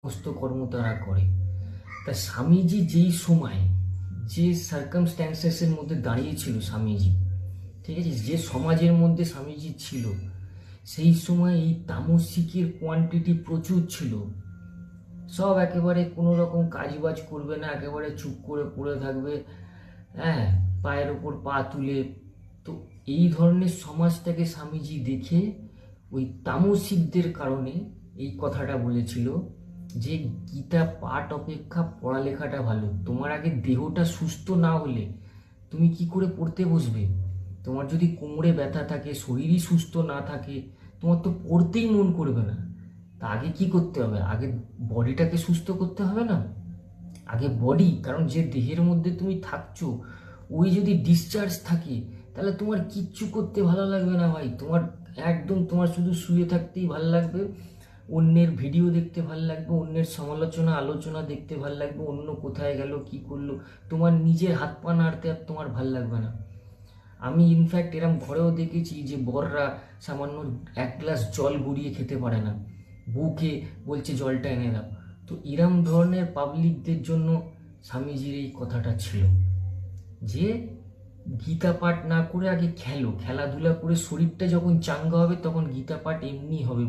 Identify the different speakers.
Speaker 1: সমস্ত কর্ম তারা করে। তা স্বামীজি যেই সময় যে সার্কামস্ট্যান্সেসের মধ্যে দাঁড়িয়েছিল স্বামীজি, ঠিক আছে, যে সমাজের মধ্যে স্বামীজি ছিল, সেই সময় এই তামসিকের কোয়ান্টিটি প্রচুর ছিল। সব একেবারে কোনো রকম কাজবাজ করবে না, একেবারে চুপ করে পড়ে থাকবে, হ্যাঁ, পায়ের ওপর পা তুলে। তো এই ধরনের সমাজটাকে স্বামীজি দেখে ওই তামসিকদের কারণে এই কথাটা বলেছিল যে গীতা পাঠ অপেক্ষা পড়ালেখাটা ভালো। তোমার আগে দেহটা সুস্থ না হলে তুমি কি করে পড়তে বসবে? তোমার যদি কোমরে ব্যথা থাকে, শরীরই সুস্থ না থাকে, তোমার তো পড়তেই মন করবে না। তা আগে কি করতে হবে? আগে বডিটাকে সুস্থ করতে হবে না? আগে বডি, কারণ যে দেহের মধ্যে তুমি থাকছো ওই যদি ডিসচার্জ থাকে তাহলে তোমার কিচ্ছু করতে ভালো লাগবে না ভাই। তোমার একদম তোমার শুধু শুয়ে থাকতেই ভালো লাগবে, অন্যের ভিডিও দেখতে ভালো লাগবে, অন্যের সমালোচনা আলোচনা দেখতে ভালো লাগবে, অন্য কোথায় গেল কি করলো, তোমার নিজের হাত পা নাড়তে আর তোমার ভাল লাগবে না। আমি ইনফ্যাক্ট এরম ঘরেও দেখেছি যে বররা সামান্য এক গ্লাস জল গড়িয়ে খেতে পারে না, বউকে বলছে জলটা এনে দাও। তো এরম ধরনের পাবলিকদের জন্য স্বামীজির এই কথাটা ছিল যে গীতা পাঠ না করে আগে খেলো, খেলাধুলা করে শরীরটা যখন চাঙ্গা হবে তখন গীতা পাঠ এমনি হবে।